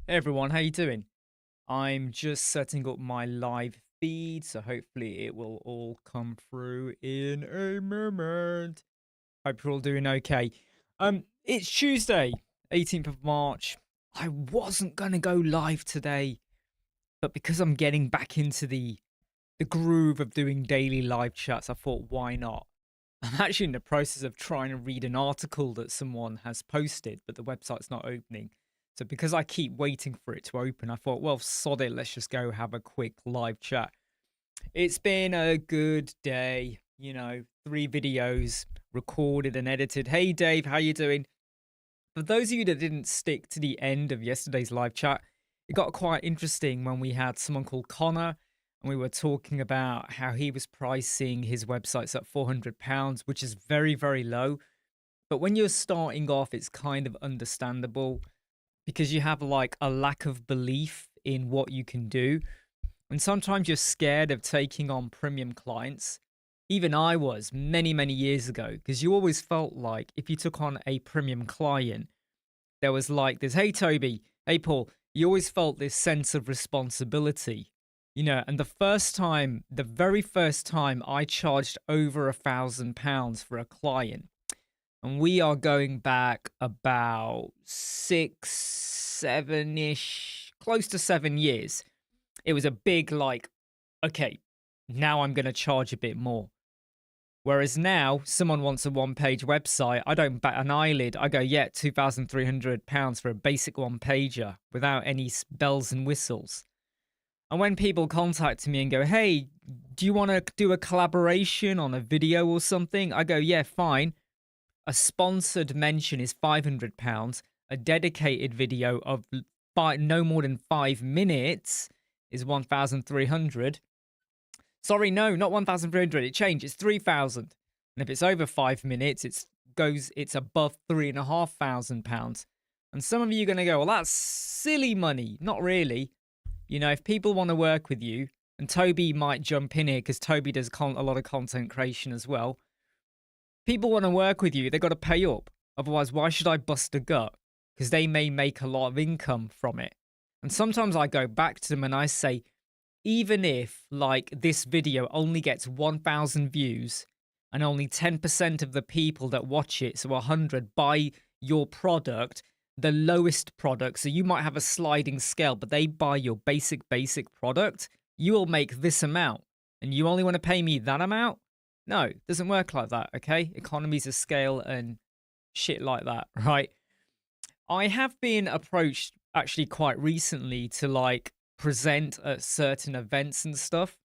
Hey everyone, how you doing? I'm just setting up my live feed, so hopefully it will all come through in a moment. Hope you're all doing okay. It's Tuesday, 18th of March. I wasn't gonna go live today, but because I'm getting back into the groove of doing daily live chats, I thought why not? I'm actually in the process of trying to read an article that someone has posted, but the website's not opening. So because I keep waiting for it to open, I thought, well, sod it, let's just go have a quick live chat. It's been a good day, 3 videos recorded and edited. Hey Dave, how you doing? For those of you that didn't stick to the end of yesterday's live chat, it got quite interesting when we had someone called Connor and we were talking about how he was pricing his websites at £400, which is very, very low. But when you're starting off, it's kind of understandable because you have like a lack of belief in what you can do. And sometimes you're scared of taking on premium clients. Even I was many, many years ago, because you always felt like if you took on a premium client, there was like this, hey, Toby, hey, Paul, you always felt this sense of responsibility, and the very first time I charged over £1,000 for a client, and we are going back about 6, 7-ish, close to 7 years. It was a big, like, okay, now I'm going to charge a bit more. Whereas now, someone wants a one-page website, I don't bat an eyelid. I go, yeah, £2,300 for a basic one-pager without any bells and whistles. And when people contact me and go, hey, do you want to do a collaboration on a video or something? I go, yeah, fine. A sponsored mention is £500. A dedicated video of no more than 5 minutes is 1,300. Sorry, no, not 1,300. It changed. It's 3,000. And if it's over 5 minutes, it's above £3,500. And some of you are going to go, well, that's silly money. Not really. If people want to work with you, and Toby might jump in here because Toby does a lot of content creation as well. People want to work with you, they've got to pay up. Otherwise, why should I bust a gut? Because they may make a lot of income from it. And sometimes I go back to them and I say, even if like this video only gets 1,000 views and only 10% of the people that watch it, so 100, buy your product, the lowest product, so you might have a sliding scale, but they buy your basic product, you will make this amount. And you only want to pay me that amount? No, it doesn't work like that, okay? Economies of scale and shit like that, right? I have been approached actually quite recently to like present at certain events and stuff.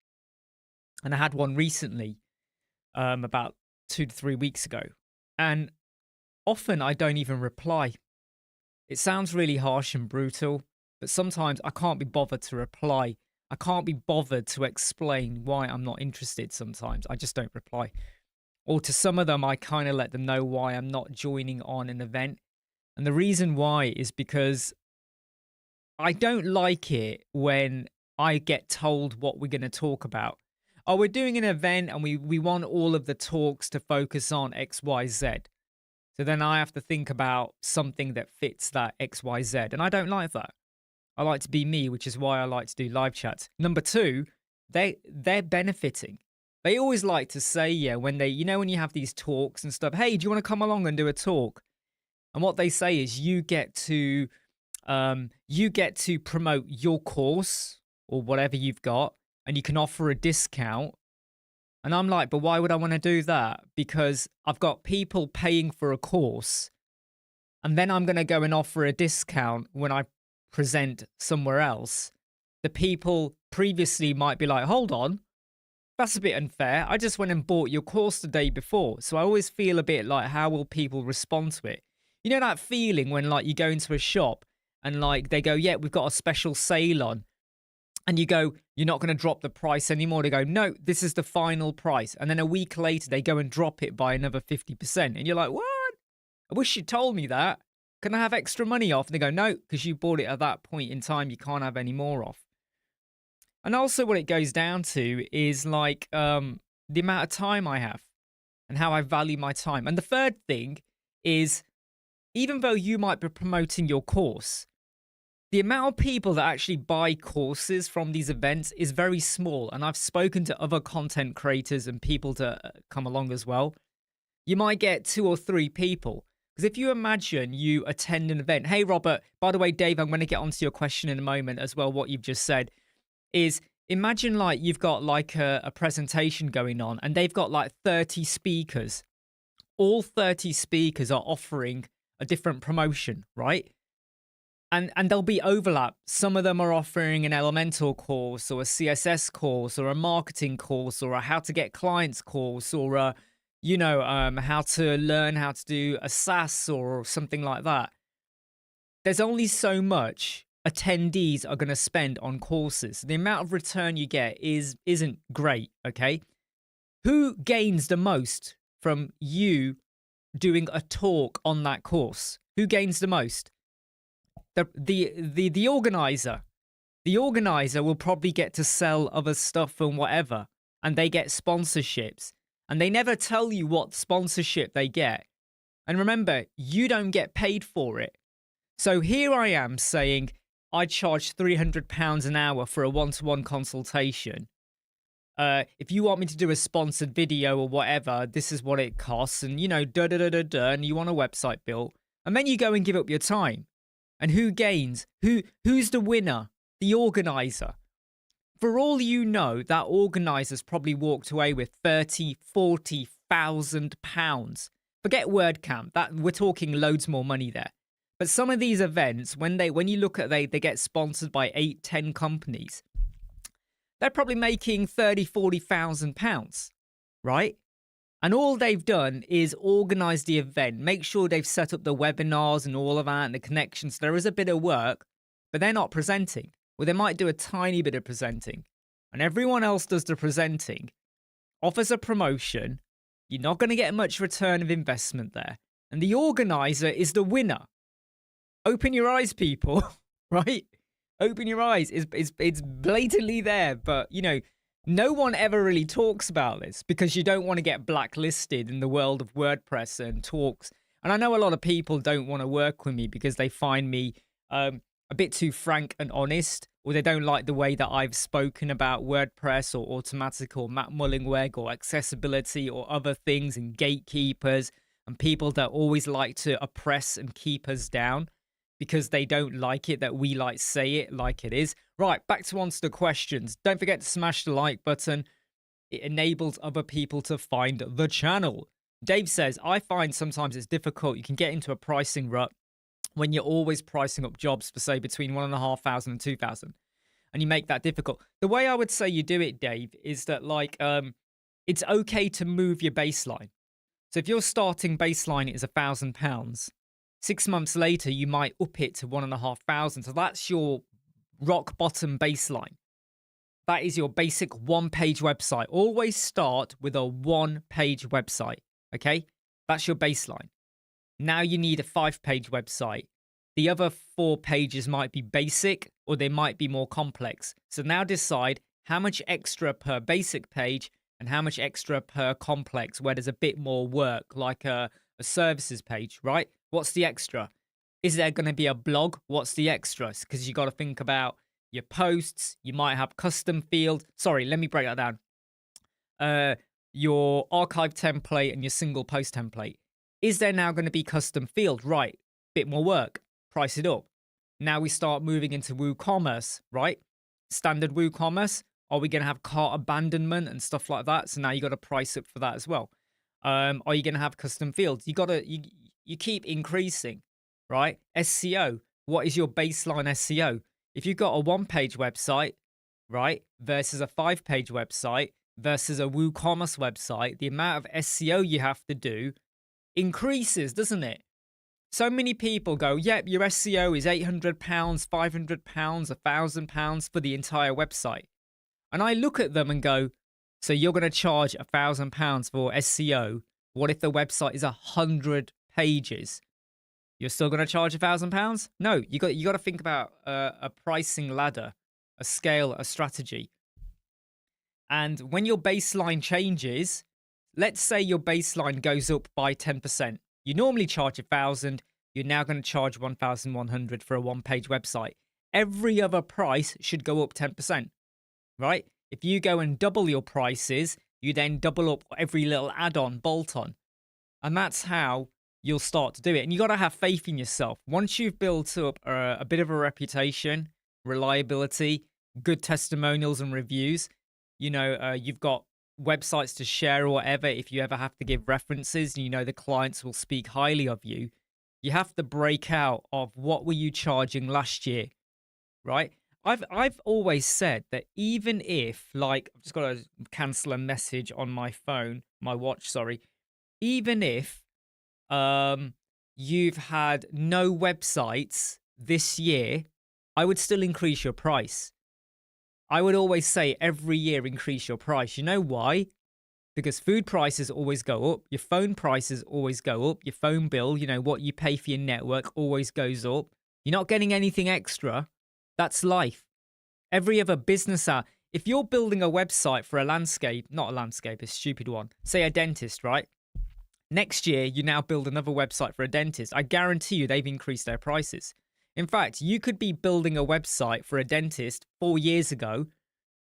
And I had one recently, about 2 to 3 weeks ago. And often I don't even reply. It sounds really harsh and brutal, but sometimes I can't be bothered to reply. I can't be bothered to explain why I'm not interested sometimes. I just don't reply. Or to some of them, I kind of let them know why I'm not joining on an event. And the reason why is because I don't like it when I get told what we're going to talk about. Oh, we're doing an event and we want all of the talks to focus on XYZ. So then I have to think about something that fits that XYZ. And I don't like that. I like to be me, which is why I like to do live chats. Number two, they're benefiting. They always like to say, yeah, when when you have these talks and stuff, hey, do you want to come along and do a talk? And what they say is you get to promote your course or whatever you've got, and you can offer a discount. And I'm like, but why would I want to do that? Because I've got people paying for a course, and then I'm going to go and offer a discount when I present somewhere else. The people previously might be like, hold on, that's a bit unfair. I just went and bought your course the day before. So I always feel a bit like, how will people respond to it? You know that feeling when like you go into a shop and like they go, yeah, we've got a special sale on. And you go, you're not going to drop the price anymore. They go, no, this is the final price. And then a week later, they go and drop it by another 50%. And you're like, what? I wish you told me that. Can I have extra money off? And they go, no, because you bought it at that point in time. You can't have any more off. And also what it goes down to is like the amount of time I have and how I value my time. And the third thing is, even though you might be promoting your course, the amount of people that actually buy courses from these events is very small. And I've spoken to other content creators and people to come along as well. You might get 2 or 3 people. Because if you imagine you attend an event, hey, Robert, by the way, Dave, I'm going to get onto your question in a moment as well. What you've just said is imagine like you've got like a presentation going on and they've got like 30 speakers. All 30 speakers are offering a different promotion, right? And there'll be overlap. Some of them are offering an Elementor course or a CSS course or a marketing course or a how to get clients course or a, how to learn how to do a SaaS or something like that. There's only so much attendees are going to spend on courses. The amount of return you get isn't great, okay? Who gains the most from you doing a talk on that course? Who gains the most? The organizer. The organizer will probably get to sell other stuff and whatever, and they get sponsorships, and they never tell you what sponsorship they get. And remember, you don't get paid for it. So here I am saying I charge £300 an hour for a one-to-one consultation. If you want me to do a sponsored video or whatever, this is what it costs, and and you want a website built, and then you go and give up your time. And who gains? Who's the winner? The organizer. For all you know, that organizer's probably walked away with £30,000-40,000. Forget WordCamp. That we're talking loads more money there. But some of these events, when you look at they get sponsored by 8-10 companies, they're probably making £30,000-40,000, right? And all they've done is organize the event, make sure they've set up the webinars and all of that and the connections. There is a bit of work, but they're not presenting. Well, they might do a tiny bit of presenting. And everyone else does the presenting, offers a promotion. You're not going to get much return of investment there. And the organizer is the winner. Open your eyes, people, right? Open your eyes. It's blatantly there, but, no one ever really talks about this because you don't want to get blacklisted in the world of WordPress and talks. And I know a lot of people don't want to work with me because they find me a bit too frank and honest, or they don't like the way that I've spoken about WordPress or Automatic or Matt Mullingweg or accessibility or other things and gatekeepers and people that always like to oppress and keep us down because they don't like it that we say it like it is. Right, back to onto the questions. Don't forget to smash the like button. It enables other people to find the channel. Dave says, I find sometimes it's difficult. You can get into a pricing rut when you're always pricing up jobs for, say, between 1,500 and 2,000. And you make that difficult. The way I would say you do it, Dave, is that it's okay to move your baseline. So if your starting baseline is £1,000, 6 months later, you might up it to 1,500. So that's your rock bottom baseline. That is your basic one-page website. Always start with a one-page website, okay? That's your baseline. Now you need a 5-page website. The other 4 pages might be basic or they might be more complex. So now decide how much extra per basic page and how much extra per complex where there's a bit more work, like a services page, right? What's the extra? Is there going to be a blog? What's the extras? Because you got to think about your posts. You might have custom field. Sorry, let me break that down. Your archive template and your single post template. Is there now going to be custom field? Right. Bit more work. Price it up. Now we start moving into WooCommerce, right? Standard WooCommerce. Are we going to have cart abandonment and stuff like that? So now you got to price up for that as well. Are you going to have custom fields? You keep increasing, right? SEO. What is your baseline SEO? If you've got a 1-page website, right, versus a 5-page website versus a WooCommerce website, the amount of SEO you have to do increases, doesn't it? So many people go, yep, your SEO is £800, £500, £1,000 for the entire website. And I look at them and go, so you're going to charge £1,000 for SEO. What if the website is 100 pages? You're still going to charge £1,000? No, you got to think about a pricing ladder, a scale, a strategy. And when your baseline changes, let's say your baseline goes up by 10%. You normally charge 1,000. You're now going to charge 1,100 for a 1-page website. every other price should go up 10%, right? If you go and double your prices, you then double up every little add-on, bolt-on. And that's how you'll start to do it. And you got to have faith in yourself. Once you've built up a bit of a reputation, reliability, good testimonials and reviews, you've got websites to share or whatever. If you ever have to give references, the clients will speak highly of you. You have to break out of what were you charging last year, right? I've always said that even if, like, I've just got to cancel a message on my phone, my watch, sorry. Even if you've had no websites this year, I would still increase your price. I would always say every year increase your price. You know why? Because food prices always go up. Your phone prices always go up. Your phone bill, what you pay for your network always goes up. You're not getting anything extra. That's life. Every other business out. If you're building a website for a landscape, not a landscape, a stupid one, say a dentist, right? Next year, you now build another website for a dentist. I guarantee you they've increased their prices. In fact, you could be building a website for a dentist 4 years ago.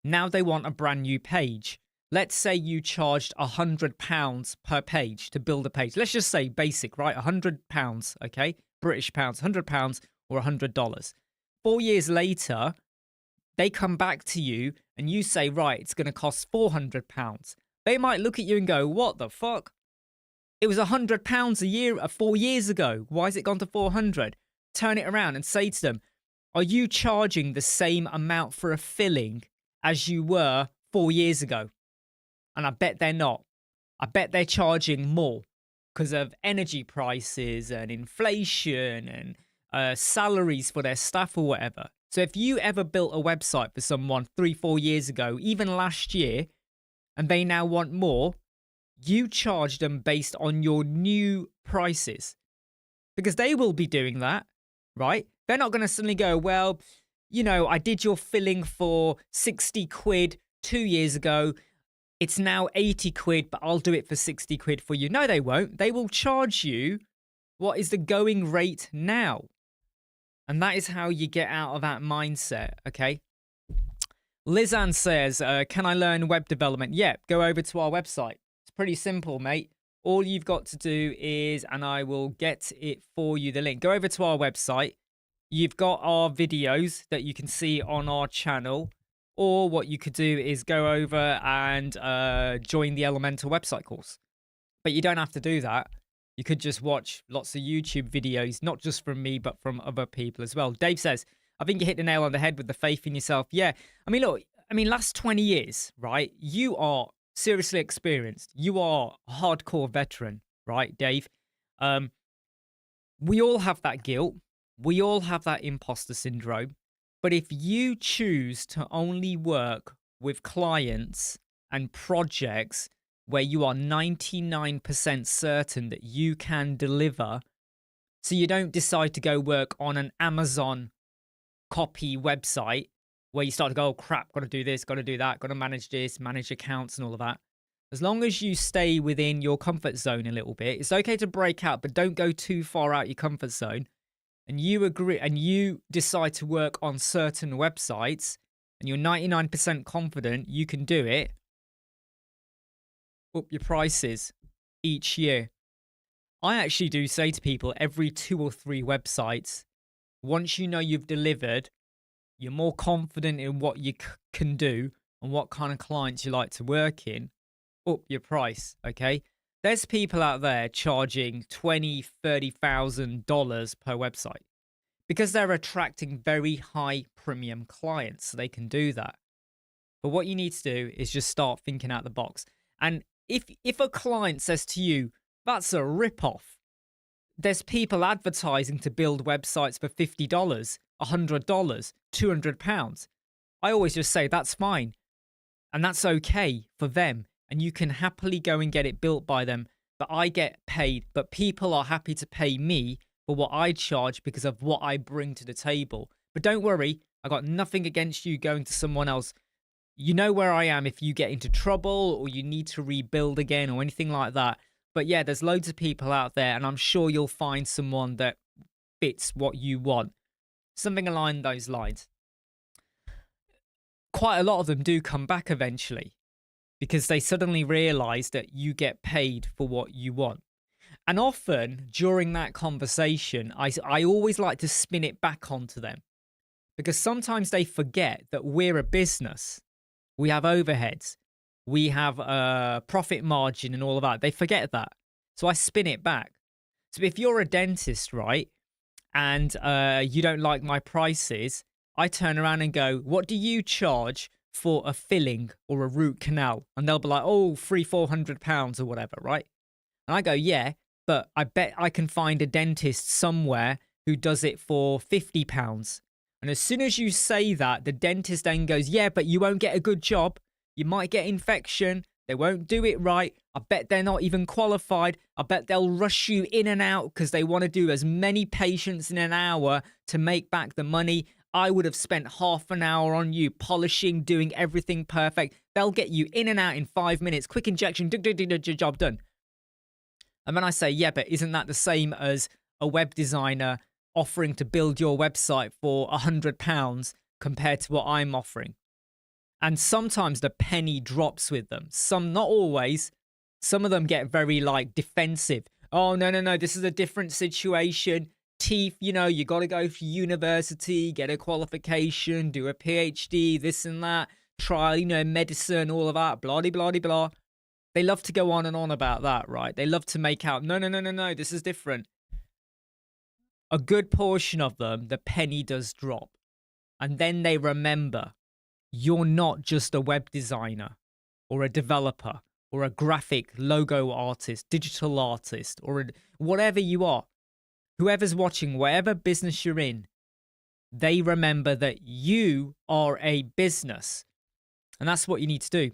Now they want a brand new page. Let's say you charged £100 per page to build a page. Let's just say basic, right? £100, okay? British pounds, £100 or $100. 4 years later, they come back to you and you say, right, it's going to cost £400. They might look at you and go, what the fuck? It was £100 a year 4 years ago. Why has it gone to 400? Turn it around and say to them, are you charging the same amount for a filling as you were 4 years ago? And I bet they're not. I bet they're charging more because of energy prices and inflation and salaries for their staff or whatever. So if you ever built a website for someone 3-4 years ago, even last year, and they now want more, you charge them based on your new prices because they will be doing that, right? They're not going to suddenly go, well, I did your filling for 60 quid 2 years ago. It's now 80 quid, but I'll do it for 60 quid for you. No, they won't. They will charge you what is the going rate now. And that is how you get out of that mindset, okay? Lizanne says, can I learn web development? Yeah, go over to our website. Pretty simple, mate. All you've got to do is, and I will get it for you, the link. Go over to our website. You've got our videos that you can see on our channel. Or what you could do is go over and join the Elementor website course. But you don't have to do that. You could just watch lots of YouTube videos, not just from me, but from other people as well. Dave says, I think you hit the nail on the head with the faith in yourself. Yeah. Look, last 20 years, right? You are seriously experienced. You are a hardcore veteran, right, Dave? We all have that guilt. We all have that imposter syndrome. But if you choose to only work with clients and projects where you are 99% certain that you can deliver, so you don't decide to go work on an Amazon copy website where you start to go, oh crap, got to do this, got to do that, got to manage this, manage accounts and all of that. As long as you stay within your comfort zone a little bit, it's okay to break out, but don't go too far out your comfort zone. And you agree, and you decide to work on certain websites, and you're 99% confident you can do it, up your prices each year. I actually do say to people every 2 or 3 websites, once you know you've delivered, you're more confident in what you can do and what kind of clients you like to work in, up your price, okay? There's people out there charging $20,000, $30,000 per website because they're attracting very high premium clients, so they can do that. But what you need to do is just start thinking out the box. And if a client says to you, that's a ripoff, there's people advertising to build websites for $50, $100, £200. I always just say that's fine. And that's okay for them. And you can happily go and get it built by them. But I get paid. But people are happy to pay me for what I charge because of what I bring to the table. But don't worry, I got nothing against you going to someone else. You know where I am if you get into trouble or you need to rebuild again or anything like that. But yeah, there's loads of people out there, and I'm sure you'll find someone that fits what you want. something along those lines. Quite a lot of them do come back eventually because they suddenly realize that you get paid for what you want. And often during that conversation, I always like to spin it back onto them because sometimes they forget that we're a business. We have overheads. We have a profit margin and all of that. They forget that. So I spin it back. So if you're a dentist, right, and you don't like my prices, I turn around and go, what do you charge for a filling or a root canal? And they'll be like, oh, £300-400 or whatever, right? And I go, yeah, but I bet I can find a dentist somewhere who does it for £50. And as soon as you say that, the dentist then goes, yeah, but you won't get a good job. You might get infection. They won't do it right. I bet they're not even qualified. I bet they'll rush you in and out because they want to do as many patients in an hour to make back the money. I would have spent half an hour on you, polishing, doing everything perfect. They'll get you in and out in 5 minutes. Quick injection, job done. And then I say, yeah, but isn't that the same as a web designer offering to build your website for £100 compared to what I'm offering? And sometimes the penny drops with them. Some, not always. Some of them get very defensive. Oh, no, this is a different situation. Teeth, you got to go for university, get a qualification, do a PhD, this and that, try, medicine, all of that, blah, blah, blah, blah. They love to go on and on about that, right? They love to make out, no, this is different. A good portion of them, the penny does drop. And then they remember, you're not just a web designer or a developer or a graphic logo artist, digital artist, or whatever you are. Whoever's watching, whatever business you're in, they remember that you are a business. And that's what you need to do.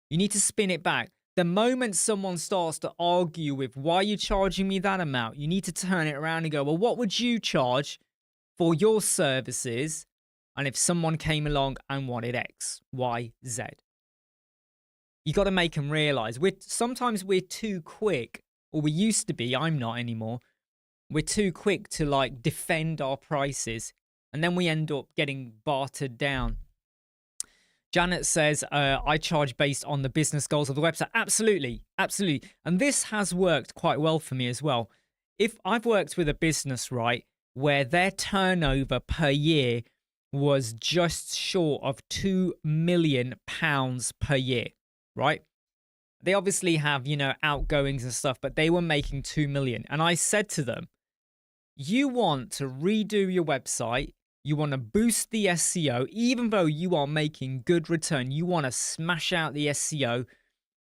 You need to spin it back. The moment someone starts to argue with, why are you charging me that amount? You need to turn it around and go, well, what would you charge for your services? And if someone came along and wanted X, Y, Z, you got to make them realize sometimes we're too quick, or we used to be, I'm not anymore. We're too quick to defend our prices, and then we end up getting bartered down. Janet says, I charge based on the business goals of the website. Absolutely. And this has worked quite well for me as well. If I've worked with a business, right, where their turnover per year was just short of £2 million per year, right? They obviously have, outgoings and stuff, but they were making 2 million. And I said to them, you want to redo your website, you want to boost the SEO, even though you are making good return, you want to smash out the SEO,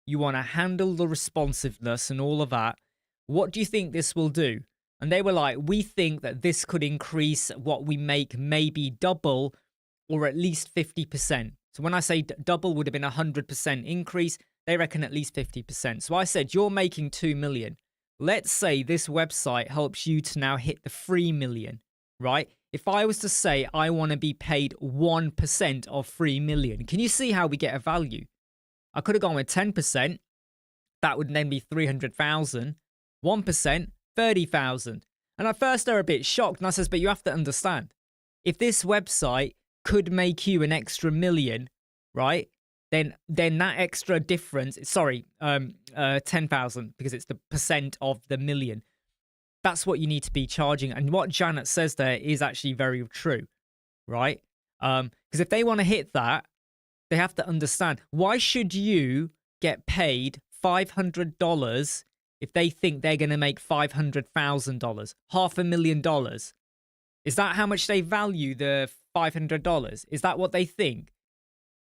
you want to handle the responsiveness and all of that. What do you think this will do? And they were like, we think that this could increase what we make maybe double or at least 50%. So when I say double would have been 100% increase, they reckon at least 50%. So I said, you're making 2 million. Let's say this website helps you to now hit the 3 million, right? If I was to say I want to be paid 1% of 3 million, can you see how we get a value? I could have gone with 10%. That would then be 300,000. 1%, 30,000. And at first they're a bit shocked. And I says, but you have to understand, if this website could make you an extra million, right? Then that extra difference, 10,000, because it's the percent of the million. That's what you need to be charging. And what Janet says there is actually very true, right? Because if they want to hit that, they have to understand, why should you get paid $500 if they think they're going to make $500,000, $500,000? Is that how much they value the $500? Is that what they think?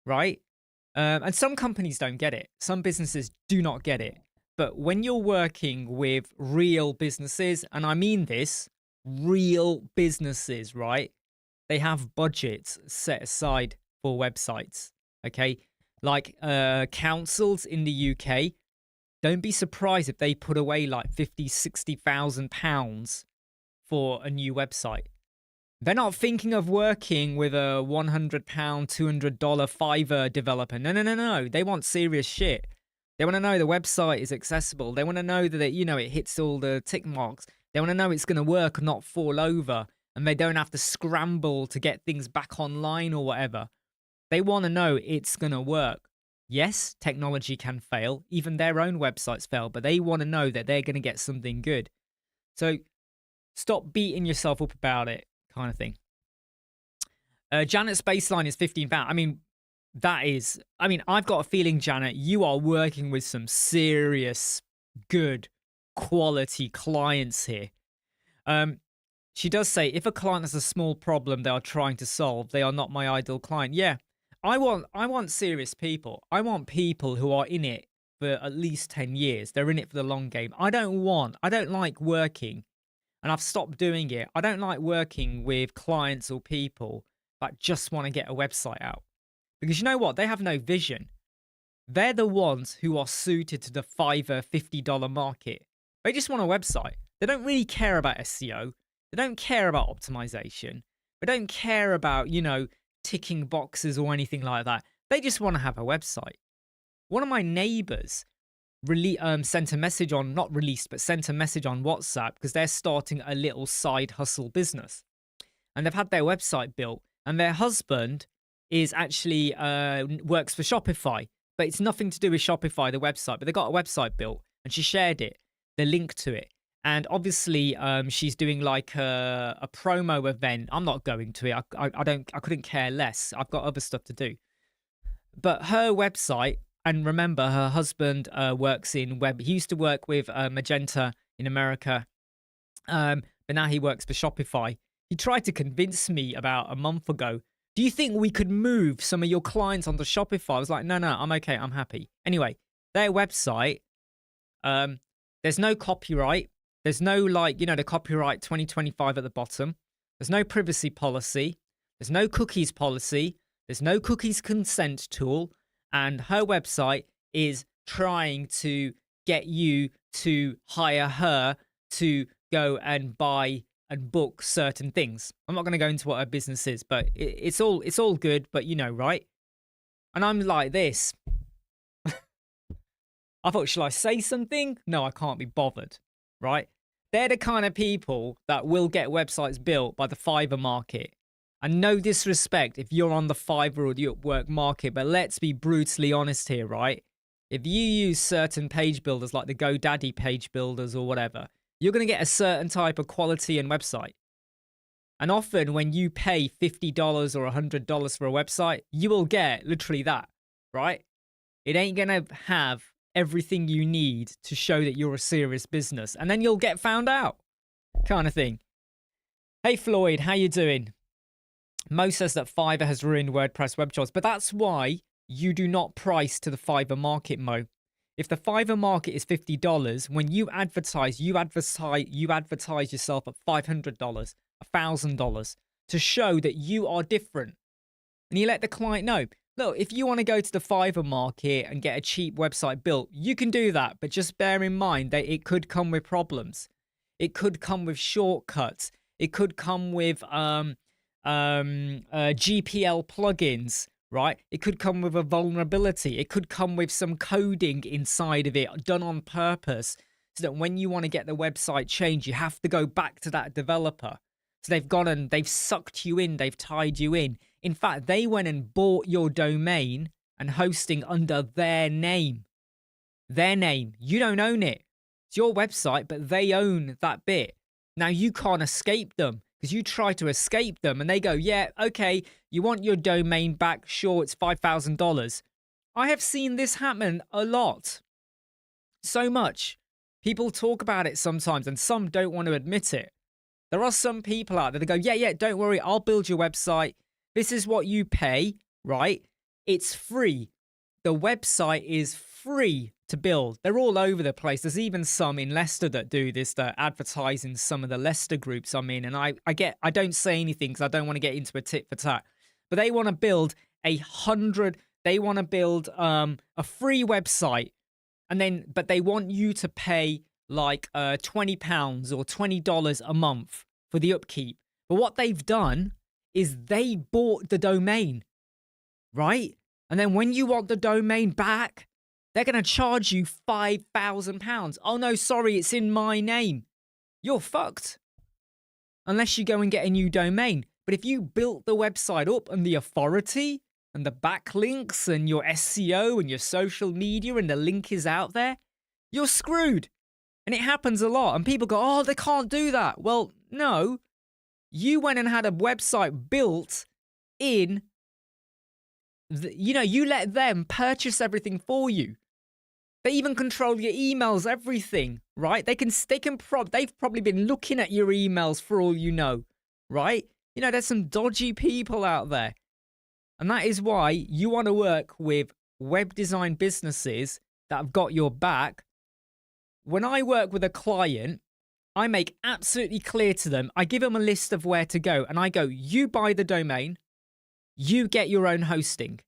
Right? And some companies don't get it. Some businesses do not get it. But when you're working with real businesses, and I mean this, real businesses, right? They have budgets set aside for websites, okay? Like councils in the UK, don't be surprised if they put away like £50,000, £60,000 for a new website. They're not thinking of working with a £100, $200 Fiverr developer. No. They want serious shit. They want to know the website is accessible. They want to know that, it hits all the tick marks. They want to know it's going to work and not fall over. and they don't have to scramble to get things back online or whatever. They want to know it's going to work. Yes, technology can fail. Even their own websites fail, but they want to know that they're going to get something good. So stop beating yourself up about it, kind of thing. Janet's baseline is £15. I mean, I've got a feeling, Janet, you are working with some serious, good, quality clients here. She does say, if a client has a small problem they are trying to solve, they are not my ideal client. Yeah, I want serious people. I want people who are in it for at least 10 years. They're in it for the long game. I don't like working, and I've stopped doing it. I don't like working with clients or people that just want to get a website out. Because you know what? They have no vision. They're the ones who are suited to the $5 $50 market. They just want a website. They don't really care about SEO. They don't care about optimization. They don't care about, ticking boxes or anything like that. They just want to have a website. One of my neighbors sent a message on, sent a message on WhatsApp because they're starting a little side hustle business. And they've had their website built. And their husband is actually works for Shopify. But it's nothing to do with Shopify, the website. But they got a website built. And she shared it, the link to it. And obviously, she's doing like a promo event. I'm not going to it. I couldn't care less. I've got other stuff to do. But her website, and remember, her husband works in web. He used to work with Magenta in America, but now he works for Shopify. He tried to convince me about a month ago. Do you think we could move some of your clients onto Shopify? I was like, no, I'm okay. I'm happy. Anyway, their website, there's no copyright. There's no the copyright 2025 at the bottom. There's no privacy policy. There's no cookies policy. There's no cookies consent tool. And her website is trying to get you to hire her to go and buy and book certain things. I'm not going to go into what her business is, but it's all good, but right? And I'm like this. I thought, shall I say something? No, I can't be bothered, right? They're the kind of people that will get websites built by the Fiverr market. And no disrespect if you're on the Fiverr or the Upwork market, but let's be brutally honest here, right? If you use certain page builders like the GoDaddy page builders or whatever, you're going to get a certain type of quality and website. And often when you pay $50 or $100 for a website, you will get literally that, right? It ain't going to have everything you need to show that you're a serious business. And then you'll get found out, kind of thing. Hey, Floyd, how you doing? Mo says that Fiverr has ruined WordPress web jobs, but that's why you do not price to the Fiverr market, Mo. If the Fiverr market is $50, when you advertise yourself at $500, $1,000 to show that you are different. And you let the client know, look, if you want to go to the Fiverr market and get a cheap website built, you can do that. But just bear in mind that it could come with problems. It could come with shortcuts. It could come with GPL plugins. Right? It could come with a vulnerability. It could come with some coding inside of it done on purpose so that when you want to get the website changed, you have to go back to that developer. So they've gone and they've sucked you in. They've tied you in. In fact, they went and bought your domain and hosting under their name. Their name. You don't own it. It's your website, but they own that bit. Now you can't escape them. Because you try to escape them and they go, yeah, okay, you want your domain back? Sure, it's $5,000. I have seen this happen a lot. So much. People talk about it sometimes and some don't want to admit it. There are some people out there that go, yeah, don't worry, I'll build your website. This is what you pay, right? It's free. The website is free to build. They're all over the place. There's even some in Leicester that do this, that advertise in some of the Leicester groups I'm in. And I don't say anything because I don't want to get into a tit for tat. But they want to build a free website. But they want you to pay like £20 or $20 a month for the upkeep. But what they've done is they bought the domain, right? And then when you want the domain back, they're going to charge you £5,000. Oh, no, sorry, it's in my name. You're fucked. unless you go and get a new domain. But if you built the website up and the authority and the backlinks and your SEO and your social media and the link is out there, you're screwed. And it happens a lot. And people go, oh, they can't do that. Well, no. You went and had a website built in, you let them purchase everything for you. They even control your emails, everything, right? They've probably been looking at your emails for all you know, right? There's some dodgy people out there. And that is why you want to work with web design businesses that have got your back. When I work with a client, I make absolutely clear to them, I give them a list of where to go, and I go, you buy the domain, you get your own hosting,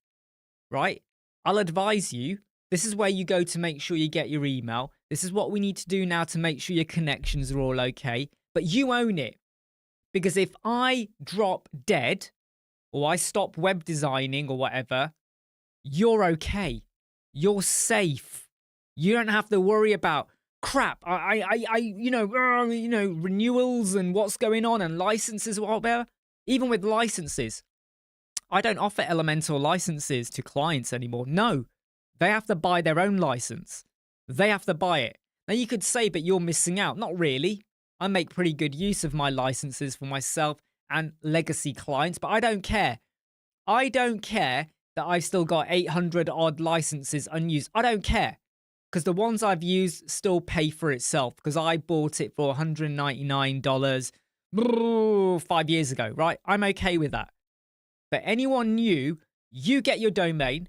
right? I'll advise you, this is where you go to make sure you get your email. This is what we need to do now to make sure your connections are all okay, but you own it. Because if I drop dead, or I stop web designing or whatever, you're okay. You're safe. You don't have to worry about crap. Renewals and what's going on and licenses or whatever. Even with licenses, I don't offer Elementor licenses to clients anymore. No, they have to buy their own license. They have to buy it. Now you could say, but you're missing out. Not really. I make pretty good use of my licenses for myself and legacy clients, but I don't care. I don't care that I've still got 800 odd licenses unused. I don't care. Because the ones I've used still pay for itself because I bought it for $199 5 years ago, right? I'm okay with that. But anyone new, you get your domain,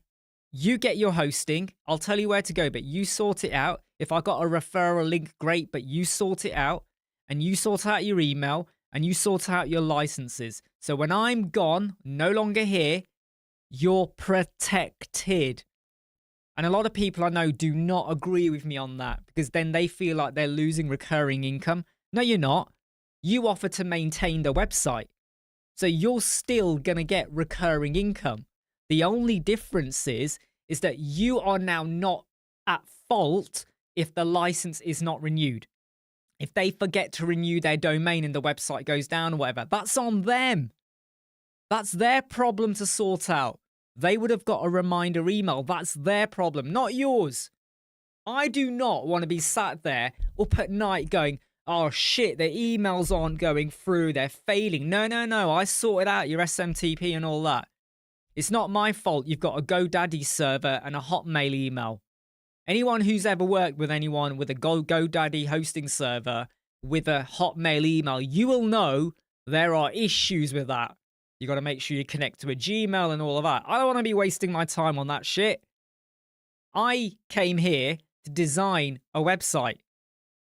you get your hosting. I'll tell you where to go, but you sort it out. If I got a referral link, great, but you sort it out and you sort out your email and you sort out your licenses. So when I'm gone, no longer here, you're protected. And a lot of people I know do not agree with me on that because then they feel like they're losing recurring income. No, you're not. You offer to maintain the website. So you're still going to get recurring income. The only difference is that you are now not at fault if the license is not renewed. If they forget to renew their domain and the website goes down or whatever, that's on them. That's their problem to sort out. They would have got a reminder email. That's their problem, not yours. I do not want to be sat there up at night going, oh shit, their emails aren't going through, they're failing. No, I sorted out your SMTP and all that. It's not my fault you've got a GoDaddy server and a Hotmail email. Anyone who's ever worked with anyone with a GoDaddy hosting server with a Hotmail email, you will know there are issues with that. You got to make sure you connect to a Gmail and all of that. I don't want to be wasting my time on that shit. I came here to design a website.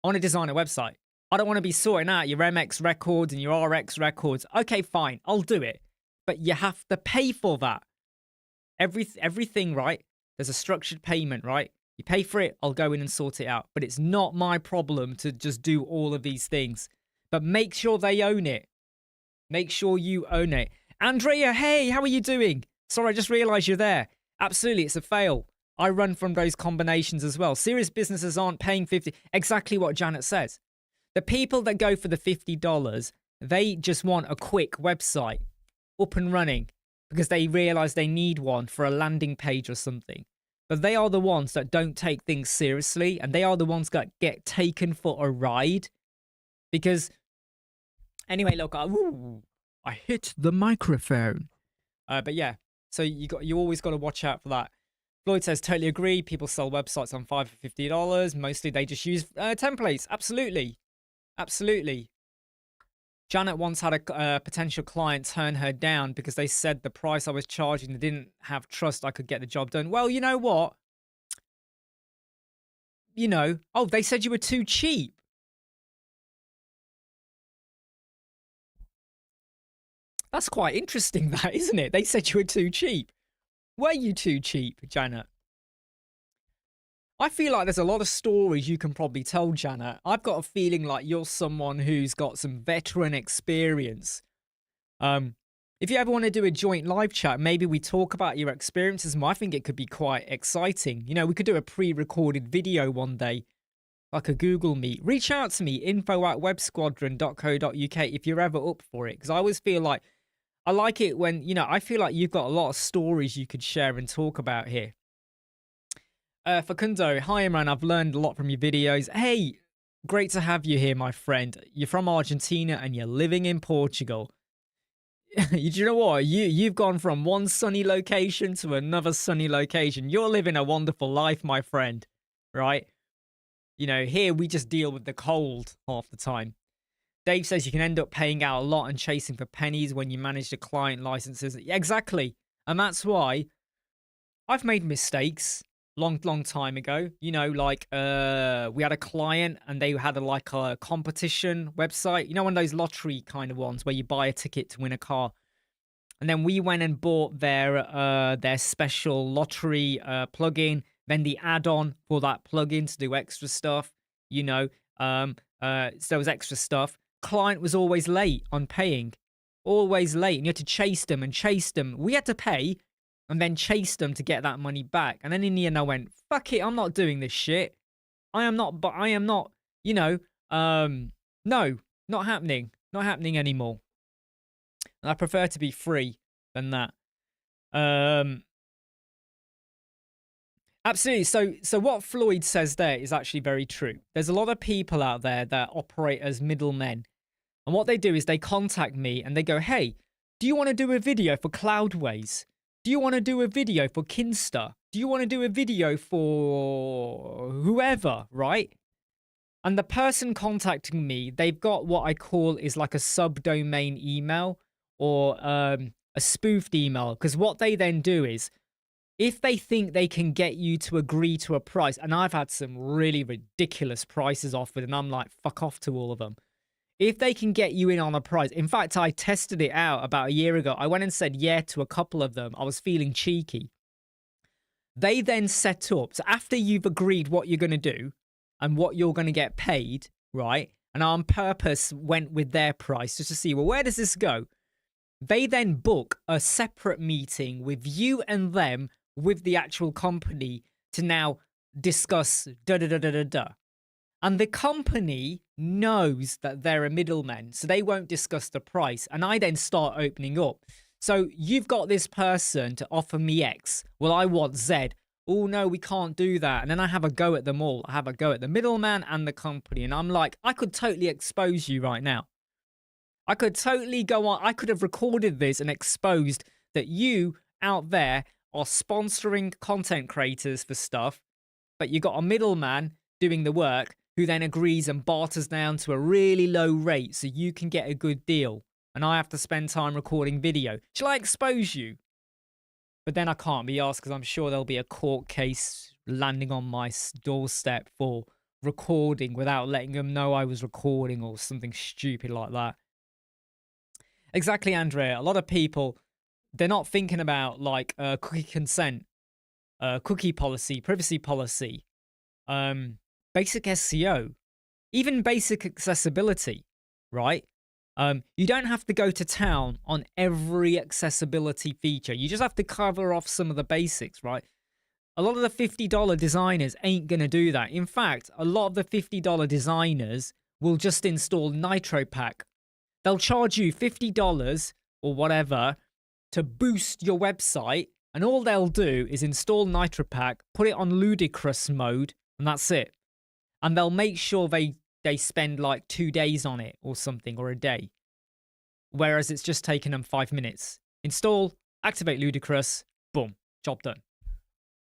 I want to design a website. I don't want to be sorting out your MX records and your RX records. Okay, fine, I'll do it. But you have to pay for that. Everything, right? There's a structured payment, right? You pay for it, I'll go in and sort it out. But it's not my problem to just do all of these things. But make sure they own it. Make sure you own it. Andrea, hey, how are you doing? Sorry, I just realized you're there. Absolutely, it's a fail. I run from those combinations as well. Serious businesses aren't paying $50. Exactly what Janet says. The people that go for the $50, they just want a quick website up and running because they realize they need one for a landing page or something. But they are the ones that don't take things seriously, and they are the ones that get taken for a ride. Because, anyway, look, I hit the microphone. But yeah, so you always got to watch out for that. Floyd says, totally agree. People sell websites on Fiverr for $50. Mostly they just use templates. Absolutely. Absolutely. Janet once had a potential client turn her down because they said the price I was charging, they didn't have trust I could get the job done. Well, you know what? Oh, they said you were too cheap. That's quite interesting, that, isn't it? They said you were too cheap. Were you too cheap, Janet? I feel like there's a lot of stories you can probably tell, Janet. I've got a feeling like you're someone who's got some veteran experience. If you ever want to do a joint live chat, maybe we talk about your experiences more. I think it could be quite exciting. We could do a pre-recorded video one day like a Google Meet, reach out to me, info@websquadron.co.uk if you're ever up for it. Because I always feel like I like it when, I feel like you've got a lot of stories you could share and talk about here. Facundo, hi Imran, I've learned a lot from your videos. Hey, great to have you here, my friend. You're from Argentina and you're living in Portugal. Do you know what? You've gone from one sunny location to another sunny location. You're living a wonderful life, my friend, right? Here we just deal with the cold half the time. Dave says you can end up paying out a lot and chasing for pennies when you manage the client licenses. Yeah, exactly. And that's why I've made mistakes long time ago. We had a client and they had a competition website. One of those lottery kind of ones where you buy a ticket to win a car. And then we went and bought their special lottery plugin, then the add-on for that plugin to do extra stuff. So there was extra stuff. Client was always late on paying, always late, and you had to chase them and chase them. We had to pay and then chase them to get that money back. And then in the end, I went, fuck it, I'm not doing this shit. I am not, no, not happening anymore. And I prefer to be free than that. Absolutely. So what Floyd says there is actually very true. There's a lot of people out there that operate as middlemen. And what they do is they contact me and they go, hey, do you want to do a video for Cloudways? Do you want to do a video for Kinsta? Do you want to do a video for whoever, right? And the person contacting me, they've got what I call is like a subdomain email or a spoofed email. Because what they then do is, if they think they can get you to agree to a price, and I've had some really ridiculous prices offered, and I'm like, fuck off to all of them. If they can get you in on a price, in fact, I tested it out about a year ago. I went and said yeah to a couple of them. I was feeling cheeky. They then set up, so after you've agreed what you're going to do and what you're going to get paid, right? And I on purpose went with their price just to see, well, where does this go? They then book a separate meeting with you and them with the actual company to now discuss da-da-da-da-da-da. And the company knows that they're a middleman, so they won't discuss the price. And I then start opening up. So you've got this person to offer me X. Well, I want Z. Oh, no, we can't do that. And then I have a go at them all. I have a go at the middleman and the company. And I'm like, I could totally expose you right now. I could totally go on. I could have recorded this and exposed that you out there are sponsoring content creators for stuff, but you got a middleman doing the work who then agrees and barters down to a really low rate so you can get a good deal. And I have to spend time recording video. Shall I expose you? But then I can't be asked because I'm sure there'll be a court case landing on my doorstep for recording without letting them know I was recording or something stupid like that. Exactly, Andrea. A lot of people, they're not thinking about like cookie consent, cookie policy, privacy policy, basic SEO, even basic accessibility, right? You don't have to go to town on every accessibility feature. You just have to cover off some of the basics, right? A lot of the $50 designers ain't going to do that. In fact, a lot of the $50 designers will just install NitroPack. They'll charge you $50 or whatever to boost your website, and all they'll do is install NitroPack, put it on ludicrous mode, and that's it. And they'll make sure they spend like 2 days on it or something, or a day. Whereas it's just taken them 5 minutes. Install, activate ludicrous, boom, job done.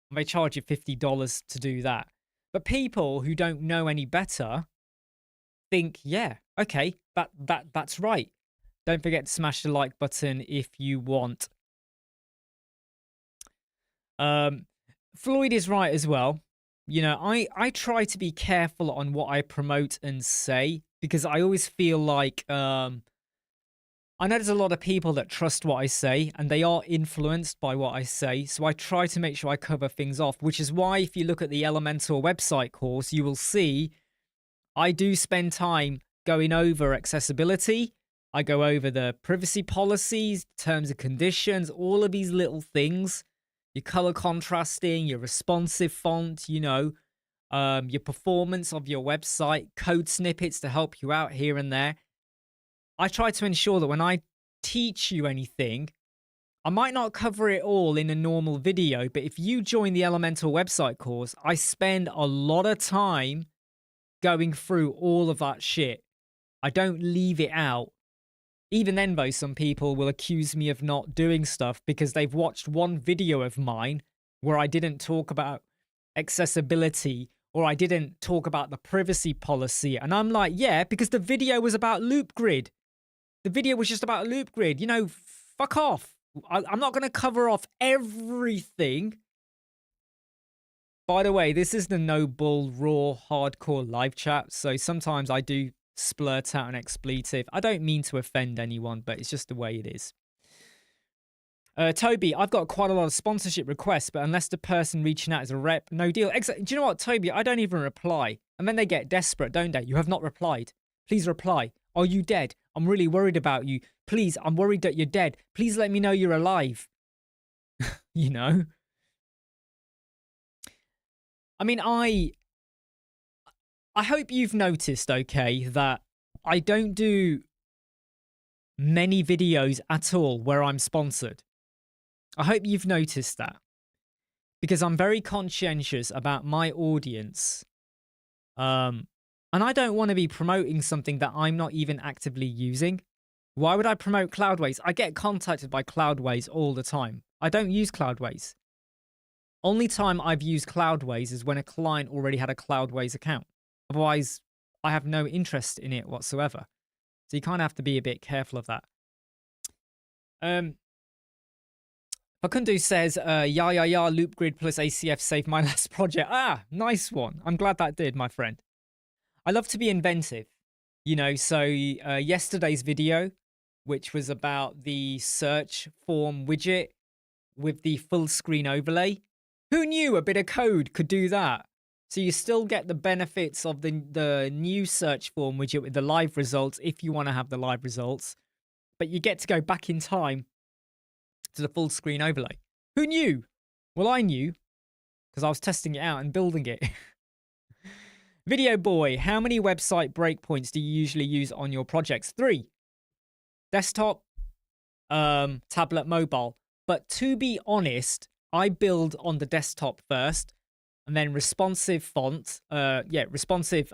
And they charge you $50 to do that. But people who don't know any better think, yeah, okay, that's right. Don't forget to smash the like button if you want. Floyd is right as well. You know, I try to be careful on what I promote and say, because I always feel like I know there's a lot of people that trust what I say and they are influenced by what I say. So I try to make sure I cover things off, which is why if you look at the Elementor website course, you will see I do spend time going over accessibility. I go over the privacy policies, terms and conditions, all of these little things. Your color contrasting, your responsive font, you know, your performance of your website, code snippets to help you out here and there. I try to ensure that when I teach you anything, I might not cover it all in a normal video, but if you join the Elemental website course, I spend a lot of time going through all of that shit. I don't leave it out. Even then, though, some people will accuse me of not doing stuff because they've watched one video of mine where I didn't talk about accessibility or I didn't talk about the privacy policy. And I'm like, yeah, because the video was about loop grid. The video was just about loop grid. You know, fuck off. I'm not going to cover off everything. By the way, this is the no bull, raw, hardcore live chat. So sometimes I do splurt out an expletive. I don't mean to offend anyone, but it's just the way it is. Toby, I've got quite a lot of sponsorship requests, but unless the person reaching out is a rep, no deal. Do you know what, Toby? I don't even reply. And then they get desperate, don't they? You have not replied. Please reply. Are you dead? I'm really worried about you. Please, I'm worried that you're dead. Please let me know you're alive. You know? I mean, I hope you've noticed, okay, that I don't do many videos at all where I'm sponsored. I hope you've noticed that. Because I'm very conscientious about my audience. And I don't want to be promoting something that I'm not even actively using. Why would I promote Cloudways? I get contacted by Cloudways all the time. I don't use Cloudways. Only time I've used Cloudways is when a client already had a Cloudways account. Otherwise, I have no interest in it whatsoever. So you kind of have to be a bit careful of that. Fakundu says, yeah, loop grid plus ACF saved my last project. Ah, nice one. I'm glad that did, my friend. I love to be inventive. You know, so yesterday's video, which was about the search form widget with the full screen overlay. Who knew a bit of code could do that? So you still get the benefits of the new search form widget with the live results if you want to have the live results. But you get to go back in time to the full screen overlay. Who knew? Well, I knew because I was testing it out and building it. Video boy, how many website breakpoints do you usually use on your projects? 3. Desktop, tablet, mobile. But to be honest, I build on the desktop first, and then responsive fonts, responsive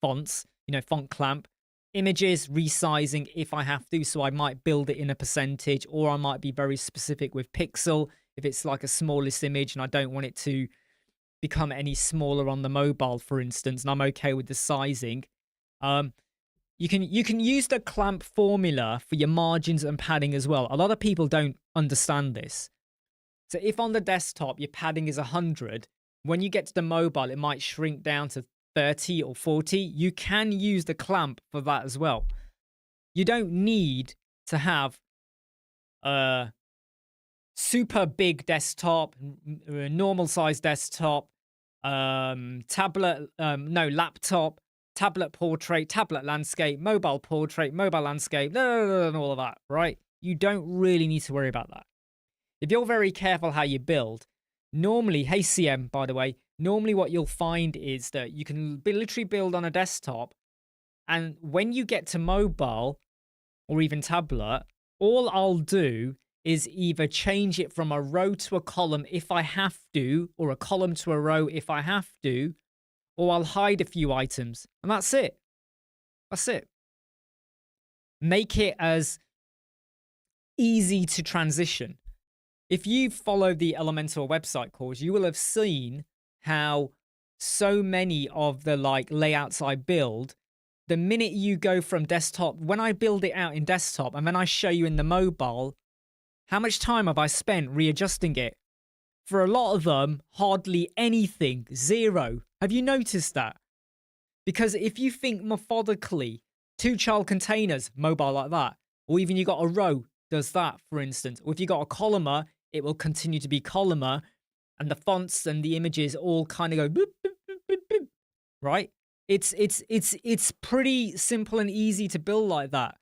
fonts, you know, font clamp, images, resizing if I have to, so I might build it in a percentage, or I might be very specific with pixel if it's like a smallest image and I don't want it to become any smaller on the mobile, for instance, and I'm okay with the sizing. You can use the clamp formula for your margins and padding as well. A lot of people don't understand this. So if on the desktop your padding is 100, when you get to the mobile, it might shrink down to 30 or 40. You can use the clamp for that as well. You don't need to have a super big desktop, normal size desktop, laptop, tablet portrait, tablet landscape, mobile portrait, mobile landscape, and all of that, right? You don't really need to worry about that. If you're very careful how you build, normally, hey CM, by the way, normally what you'll find is that you can literally build on a desktop, and when you get to mobile or even tablet, all I'll do is either change it from a row to a column if I have to, or a column to a row if I have to, or I'll hide a few items, and that's it. That's it. Make it as easy to transition. If you follow the Elementor website course, you will have seen how so many of the layouts I build, the minute you go from desktop, when I build it out in desktop and then I show you in the mobile, how much time have I spent readjusting it? For a lot of them, hardly anything, 0. Have you noticed that? Because if you think methodically, 2 child containers, mobile like that, or even you got a row, does that, for instance. Or if you got a columnar, it will continue to be columnar, and the fonts and the images all kind of go boop, boop, boop, boop, boop, right? It's pretty simple and easy to build like that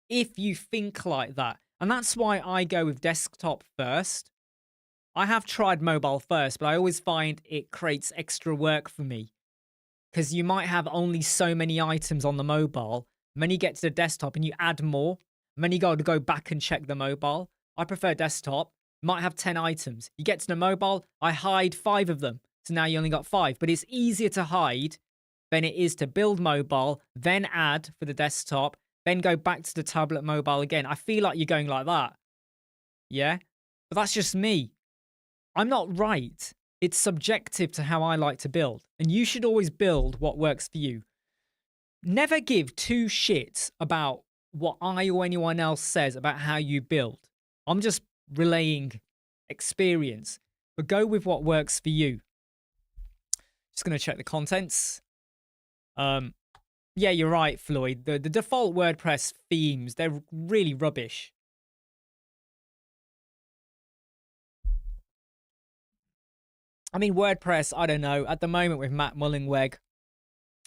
if you think like that. And that's why I go with desktop first. I have tried mobile first, but I always find it creates extra work for me because you might have only so many items on the mobile. And then you get to the desktop and you add more. And then you got to go back and check the mobile. I prefer desktop. Might have 10 items. You get to the mobile, I hide 5 of them. So now you only got 5. But it's easier to hide than it is to build mobile, then add for the desktop, then go back to the tablet mobile again. I feel like you're going like that. Yeah? But that's just me. I'm not right. It's subjective to how I like to build. And you should always build what works for you. Never give 2 shits about what I or anyone else says about how you build. I'm just relaying experience. But go with what works for you. Just going to check the contents. Yeah, you're right, Floyd. The default WordPress themes, they're really rubbish. I mean, WordPress, I don't know. At the moment with Matt Mullenweg,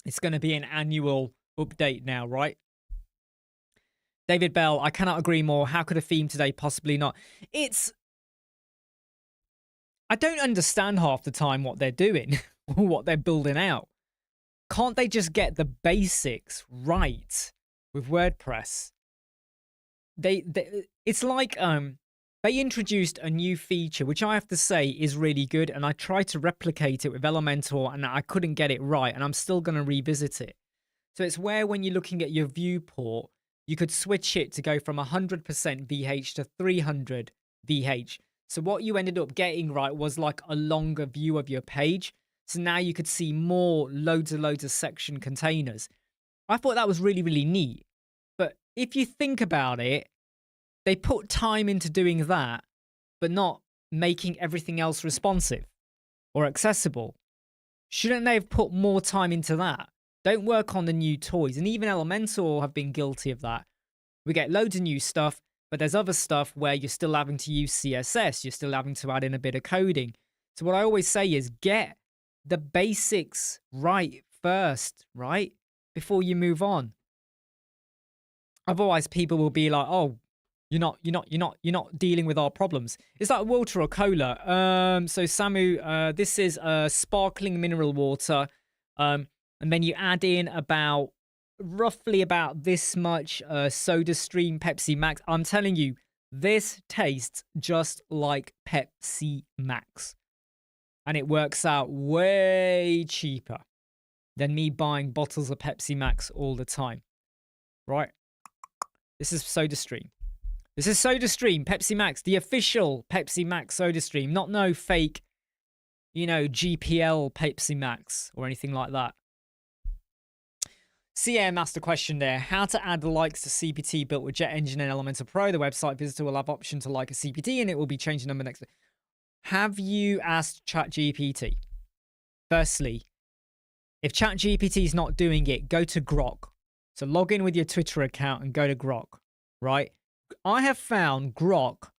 it's going to be an annual update now, right? David Bell, I cannot agree more. How could a theme today possibly not? I don't understand half the time what they're doing, what they're building out. Can't they just get the basics right with WordPress? It's like they introduced a new feature, which I have to say is really good, and I tried to replicate it with Elementor, and I couldn't get it right, and I'm still going to revisit it. So it's where when you're looking at your viewport, you could switch it to go from 100% VH to 300 VH. So what you ended up getting right was like a longer view of your page. So now you could see more loads of section containers. I thought that was really, really neat. But if you think about it, they put time into doing that, but not making everything else responsive or accessible. Shouldn't they have put more time into that? Don't work on the new toys. And even Elementor have been guilty of that. We get loads of new stuff, but there's other stuff where you're still having to use CSS. You're still having to add in a bit of coding. So what I always say is get the basics right first, right? Before you move on. Otherwise, people will be like, "Oh, you're not dealing with our problems." Is that water or cola? So Samu, this is sparkling mineral water. And then you add in roughly about this much Soda Stream Pepsi Max. I'm telling you, this tastes just like Pepsi Max. And it works out way cheaper than me buying bottles of Pepsi Max all the time. Right? This is Soda Stream. This is Soda Stream, Pepsi Max, the official Pepsi Max Soda Stream, not no fake, GPL Pepsi Max or anything like that. CM asked a question there. How to add likes to CPT built with Jet Engine and Elementor Pro. The website visitor will have option to like a CPT and it will be changing number next. Have you asked ChatGPT? Firstly, if ChatGPT is not doing it, go to Grok. So log in with your Twitter account and go to Grok, right? I have found Grok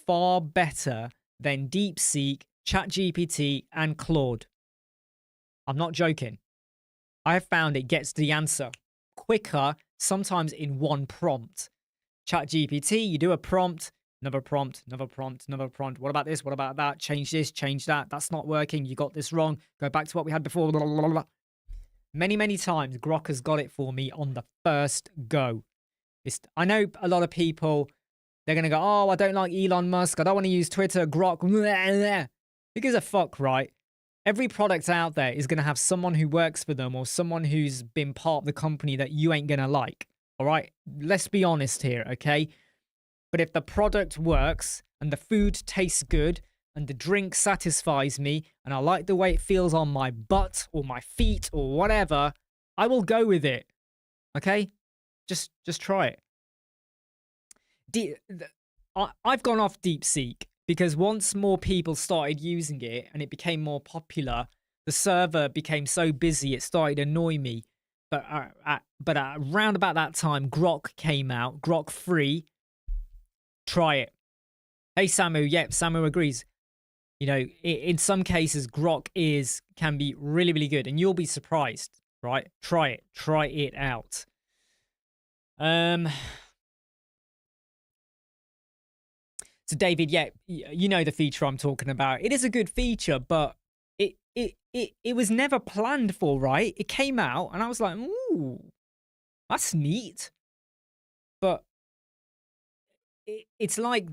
far better than DeepSeek, ChatGPT, and Claude. I'm not joking. I have found it gets the answer quicker, sometimes in one prompt. ChatGPT, you do a prompt, another prompt, another prompt, another prompt. What about this? What about that? Change this, change that. That's not working. You got this wrong. Go back to what we had before. Blah, blah, blah, blah. Many, many times, Grok has got it for me on the first go. I know a lot of people, they're going to go, oh, I don't like Elon Musk. I don't want to use Twitter, Grok. Who gives a fuck, right? Every product out there is going to have someone who works for them or someone who's been part of the company that you ain't going to like. All right? Let's be honest here, okay? But if the product works and the food tastes good and the drink satisfies me and I like the way it feels on my butt or my feet or whatever, I will go with it. Okay? Just try it. I've gone off DeepSeek because once more people started using it and it became more popular, the server became so busy it started to annoy me. But around about that time, Grok came out, Grok 3. Try it. Hey, Samu. Yep, Samu agrees. In some cases, Grok can be really, really good, and you'll be surprised, right? Try it. Try it out. So David, yeah, you know the feature I'm talking about. It is a good feature, but it was never planned for, right? It came out and I was like, ooh, that's neat. But it's like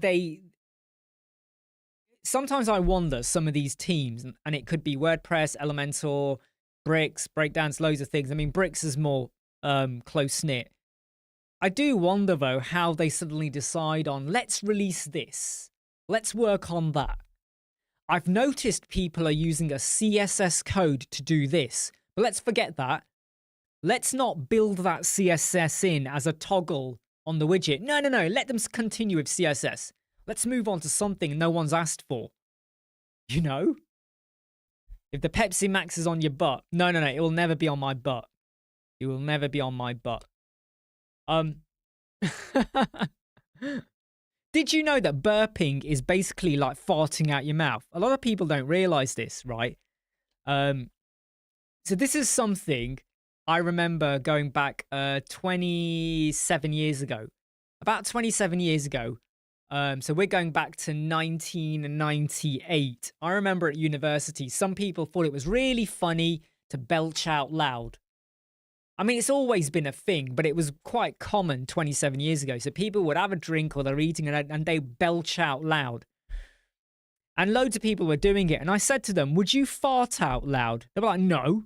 sometimes I wonder some of these teams, and it could be WordPress, Elementor, Bricks, Breakdance, loads of things. I mean, Bricks is more close knit. I do wonder though how they suddenly decide on, let's release this, let's work on that. I've noticed people are using a CSS code to do this, but let's forget that. Let's not build that CSS in as a toggle on the widget. No, let them continue with CSS. Let's move on to something no one's asked for. You know? If the Pepsi Max is on your butt, no, it will never be on my butt. It will never be on my butt. Did you know that burping is basically like farting out your mouth? A lot of people don't realize this, right? So this is something I remember going back 27 years ago. About 27 years ago. So we're going back to 1998. I remember at university, some people thought it was really funny to belch out loud. I mean, it's always been a thing, but it was quite common 27 years ago. So people would have a drink or they're eating and they belch out loud. And loads of people were doing it. And I said to them, would you fart out loud? They were like, no.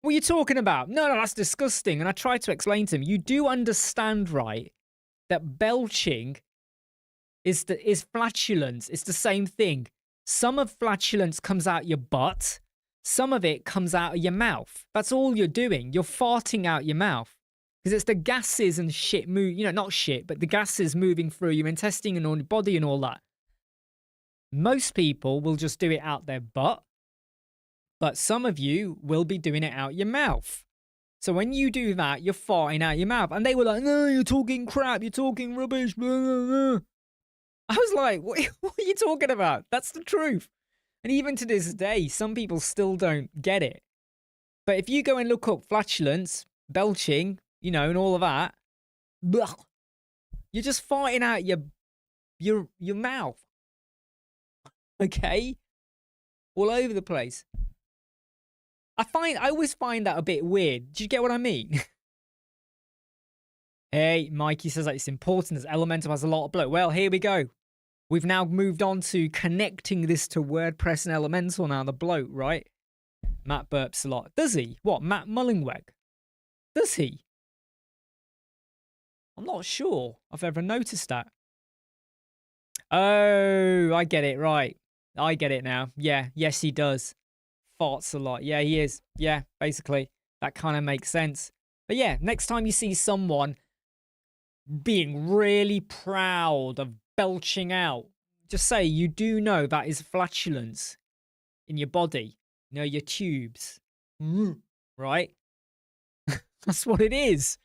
What are you talking about? No, that's disgusting. And I tried to explain to them, you do understand, right, that belching is flatulence. It's the same thing. Some of flatulence comes out your butt. Some of it comes out of your mouth. That's all you're doing. You're farting out your mouth. Because it's the gases and shit not shit, but the gases moving through your intestine and all your body and all that. Most people will just do it out their butt. But some of you will be doing it out your mouth. So when you do that, you're farting out your mouth. And they were like, no, you're talking crap. You're talking rubbish. Blah, blah, blah. I was like, what are you talking about? That's the truth. And even to this day, some people still don't get it. But if you go and look up flatulence, belching, and all of that, blah, you're just farting out your mouth. Okay? All over the place. I always find that a bit weird. Do you get what I mean? Hey, Mikey says that it's important as Elementor has a lot of bloat. Well, here we go. We've now moved on to connecting this to WordPress and Elementor now, the bloat, right? Matt burps a lot. Does he? What, Matt Mullingweg? Does he? I'm not sure I've ever noticed that. Oh, I get it, right. I get it now. Yeah, yes, he does. Farts a lot. Yeah, he is. Yeah, basically. That kind of makes sense. But yeah, next time you see someone being really proud of belching out, just say you do know that is flatulence in your body, your tubes, right? That's what it is.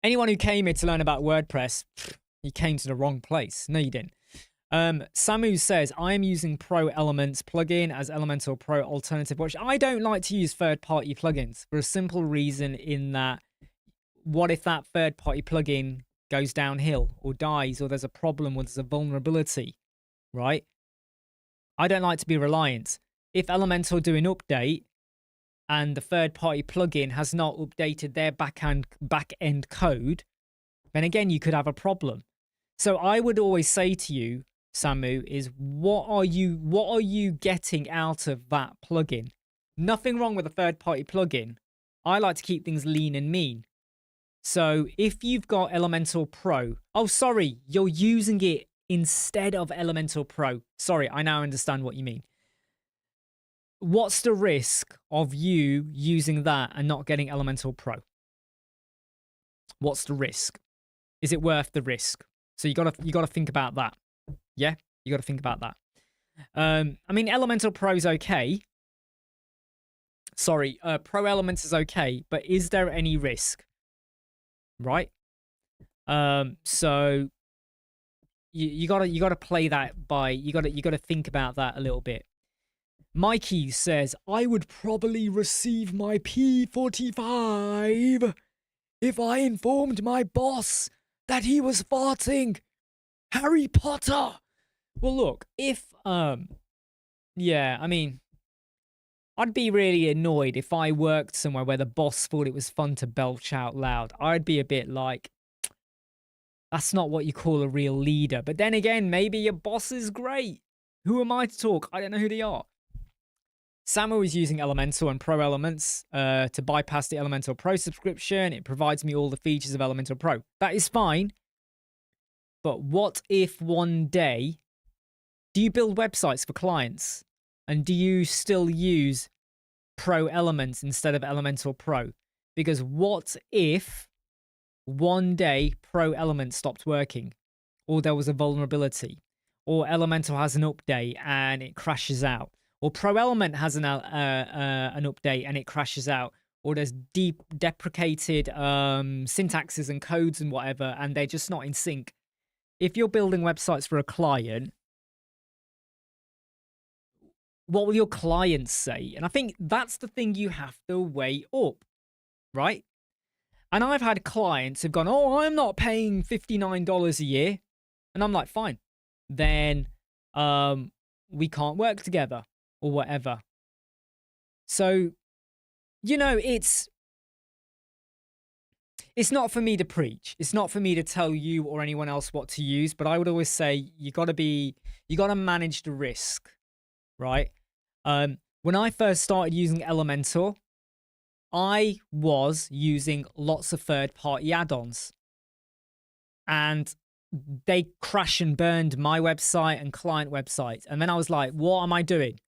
Anyone who came here to learn about WordPress, you came to the wrong place. No, you didn't. Samu says, I am using Pro Elements plugin as Elementor Pro alternative, which I don't like to use third-party plugins for a simple reason in that what if that third-party plugin goes downhill or dies or there's a problem or there's a vulnerability, right? I don't like to be reliant. If Elementor do an update and the third-party plugin has not updated their back-end code, then again, you could have a problem. So I would always say to you, Samu, is what are you getting out of that plugin? Nothing wrong with a third-party plugin. I like to keep things lean and mean. So if you've got Elementor Pro, oh, sorry, you're using it instead of Elementor Pro. Sorry, I now understand what you mean. What's the risk of you using that and not getting Elementor Pro? What's the risk? Is it worth the risk? So you gotta think about that. Yeah, you gotta think about that. I mean, Elementor Pro is okay. Sorry, Pro Elements is okay, but is there any risk? Right? So you gotta play that by you gotta think about that a little bit. Mikey says, I would probably receive my P45 if I informed my boss that he was farting. Harry Potter. Well, look, if yeah, I mean, I'd be really annoyed if I worked somewhere where the boss thought it was fun to belch out loud. I'd be a bit like, that's not what you call a real leader. But then again, maybe your boss is great. Who am I to talk? I don't know who they are. Samuel is using Elementor and Pro Elements to bypass the Elementor Pro subscription. It provides me all the features of Elementor Pro. That is fine. But what if one day, do you build websites for clients? And do you still use Pro Elements instead of Elementor Pro? Because what if one day Pro Elements stopped working, or there was a vulnerability, or Elementor has an update and it crashes out, or Pro Element has an update and it crashes out, or there's deprecated syntaxes and codes and whatever, and they're just not in sync. If you're building websites for a client, what will your clients say? And I think that's the thing you have to weigh up, right? And I've had clients who've gone, oh, I'm not paying $59 a year. And I'm like, fine. Then we can't work together or whatever. So, you know, it's not for me to preach. It's not for me to tell you or anyone else what to use. But I would always say you got to manage the risk, right? When I first started using Elementor, I was using lots of third-party add-ons. And they crash and burned my website and client websites. And then I was like, what am I doing?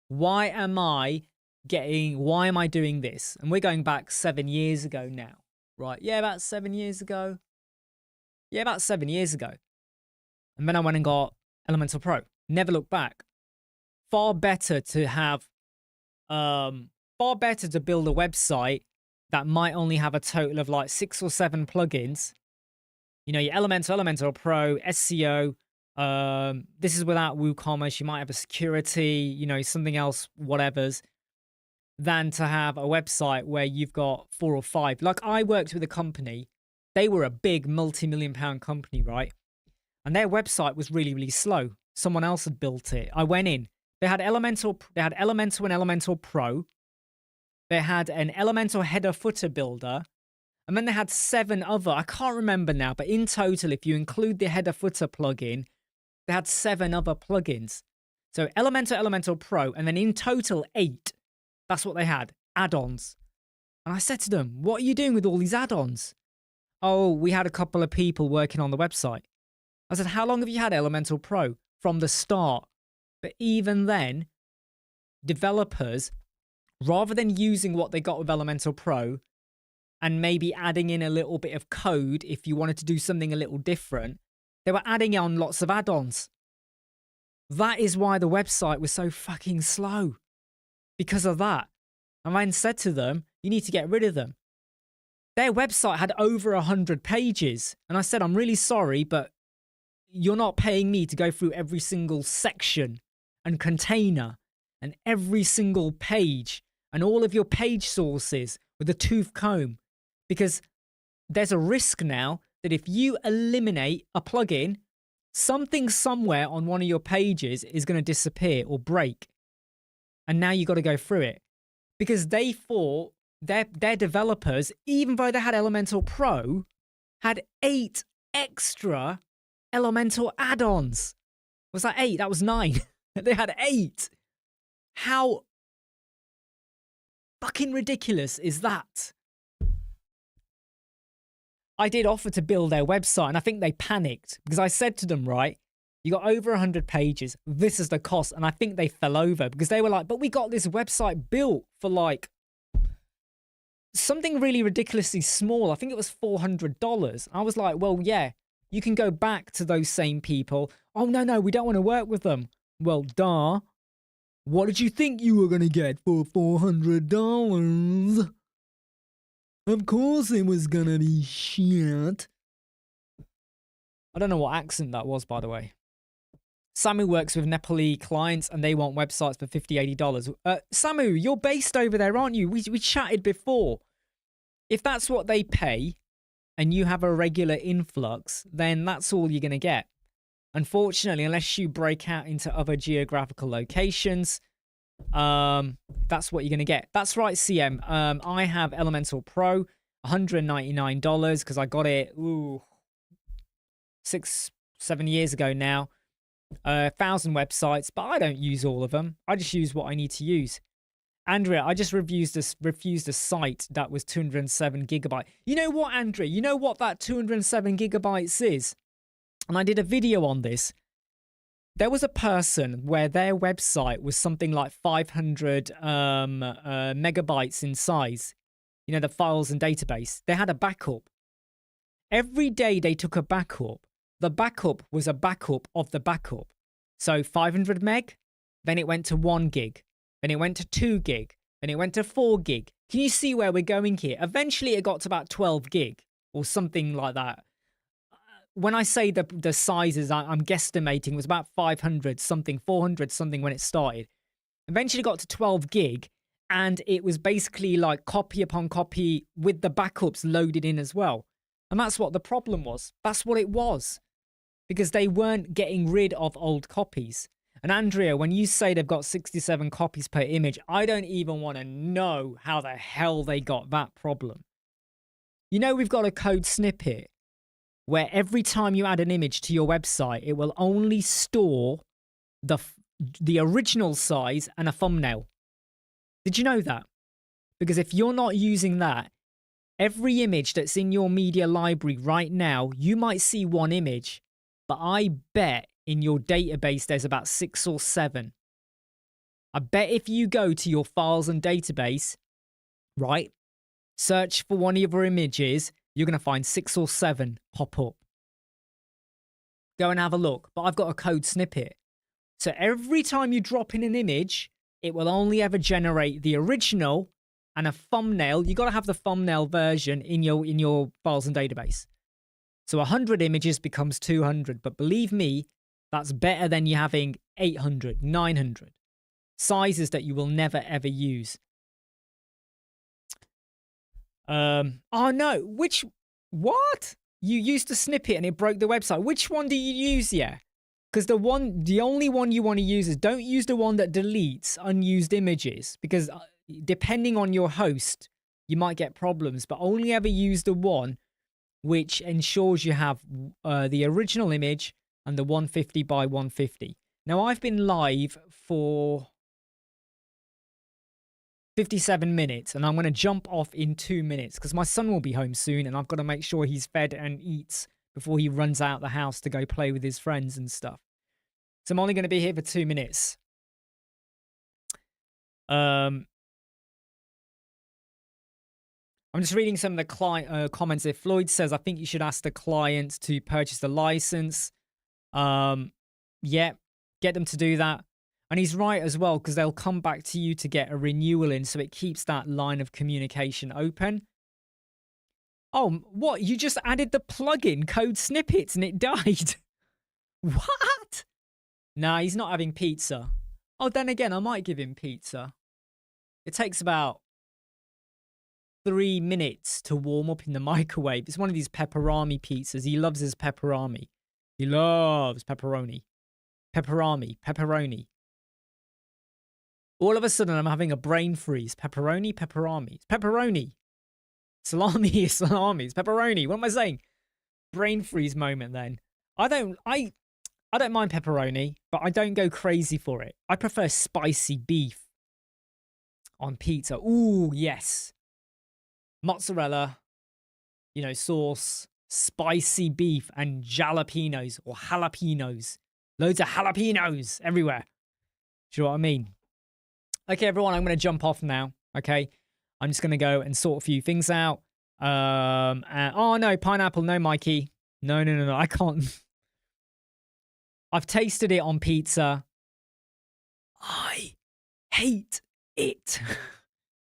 Why am I doing this? And we're going back 7 years ago now, right? Yeah, about 7 years ago. Yeah, about 7 years ago. And then I went and got Elementor Pro. Never looked back. Far better to build a website that might only have a total of like 6 or 7 plugins. You know, your Elementor Pro, SEO. This is without WooCommerce. You might have a security, you know, something else, whatever's, than to have a website where you've got 4 or 5. Like, I worked with a company. They were a big multi-million-pound company, right? And their website was really, really slow. Someone else had built it. I went in. They had Elementor and Elementor Pro. They had an Elementor header footer builder. And then they had 7 other, I can't remember now, but in total, if you include the header footer plugin, they had 7 other plugins. So Elementor Pro, and then in total 8. That's what they had, add-ons. And I said to them, what are you doing with all these add-ons? Oh, we had a couple of people working on the website. I said, how long have you had Elementor Pro? From the start. But even then, developers, rather than using what they got with Elementor Pro and maybe adding in a little bit of code if you wanted to do something a little different, they were adding on lots of add-ons. That is why the website was so fucking slow. Because of that. And I said to them, you need to get rid of them. Their website had over 100 pages. And I said, I'm really sorry, but you're not paying me to go through every single section and container and every single page and all of your page sources with a tooth comb, because there's a risk now that if you eliminate a plugin, something somewhere on one of your pages is going to disappear or break. And now you got to go through it, because they thought their developers, even though they had Elementor Pro, had 8 extra Elementor add-ons. Was that 8? That was 9. They had 8. How fucking ridiculous is that? I did offer to build their website, and I think they panicked because I said to them, right, you got over 100 pages. This is the cost. And I think they fell over because they were like, but we got this website built for like something really ridiculously small. I think it was $400. I was like, well, yeah, you can go back to those same people. Oh, no, we don't want to work with them. Well, duh. What did you think you were going to get for $400? Of course it was going to be shit. I don't know what accent that was, by the way. Samu works with Nepali clients and they want websites for $50, $80. Samu, you're based over there, aren't you? We chatted before. If that's what they pay and you have a regular influx, then that's all you're going to get. Unfortunately, unless you break out into other geographical locations, that's what you're going to get. That's right, CM. I have Elemental Pro, $199 because I got it 6-7 years ago now. 1,000 websites, but I don't use all of them. I just use what I need to use. Andrea, I just refused a site that was 207 gigabytes. You know what, Andrea? You know what that 207 gigabytes is? And I did a video on this. There was a person where their website was something like 500 megabytes in size. You know, the files and database. They had a backup. Every day they took a backup. The backup was a backup of the backup. So 500 meg, then it went to 1 gig. Then it went to 2 gig. Then it went to 4 gig. Can you see where we're going here? Eventually it got to about 12 gig or something like that. When I say the sizes, I'm guesstimating was about 500 something, 400 something when it started. Eventually got to 12 gig, and it was basically like copy upon copy with the backups loaded in as well. And that's what the problem was. That's what it was. Because they weren't getting rid of old copies. And Andrea, when you say they've got 67 copies per image, I don't even want to know how the hell they got that problem. You know, we've got a code snippet where every time you add an image to your website, it will only store the original size and a thumbnail. Did you know that? Because if you're not using that, every image that's in your media library right now, you might see one image, but I bet in your database there's about 6 or 7. I bet if you go to your files and database, right, search for one of your images, you're going to find 6 or 7 pop up. Go and have a look. But I've got a code snippet. So every time you drop in an image, it will only ever generate the original and a thumbnail. You got to have the thumbnail version in your files and database. So 100 images becomes 200. But believe me, that's better than you having 800, 900. Sizes that you will never ever use. Oh no, what? You used a snippet and it broke the website. Which one do you use, yeah? Because the only one you want to use is don't use the one that deletes unused images, because depending on your host, you might get problems, but only ever use the one which ensures you have the original image and the 150 by 150. Now I've been live for 57 minutes, and I'm going to jump off in 2 minutes because my son will be home soon and I've got to make sure he's fed and eats before he runs out the house to go play with his friends and stuff. So I'm only going to be here for 2 minutes. I'm just reading some of the client comments here. Floyd says, I think you should ask the client to purchase the license. Yeah, get them to do that. And he's right as well, because they'll come back to you to get a renewal in, so it keeps that line of communication open. Oh, what? You just added the plugin code snippets and it died? What? Nah, he's not having pizza. Oh, then again, I might give him pizza. It takes about 3 minutes to warm up in the microwave. It's one of these pepperami pizzas. He loves his pepperami. He loves pepperoni. Pepperoni. All of a sudden, I'm having a brain freeze. Pepperoni. It's pepperoni. Salami. It's pepperoni. What am I saying? Brain freeze moment then. I don't mind pepperoni, but I don't go crazy for it. I prefer spicy beef on pizza. Ooh, yes. Mozzarella, sauce, spicy beef, and jalapenos or jalapenos. Loads of jalapenos everywhere. Do you know what I mean? Okay, everyone, I'm going to jump off now, okay? I'm just going to go and sort a few things out. Oh, no, pineapple, no, Mikey. No, I can't. I've tasted it on pizza. I hate it.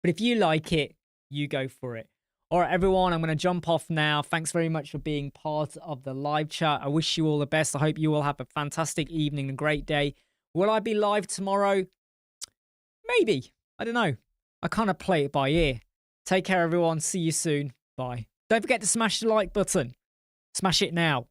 But if you like it, you go for it. All right, everyone, I'm going to jump off now. Thanks very much for being part of the live chat. I wish you all the best. I hope you all have a fantastic evening, a great day. Will I be live tomorrow? Maybe. I don't know. I kind of play it by ear. Take care, everyone. See you soon. Bye. Don't forget to smash the like button. Smash it now.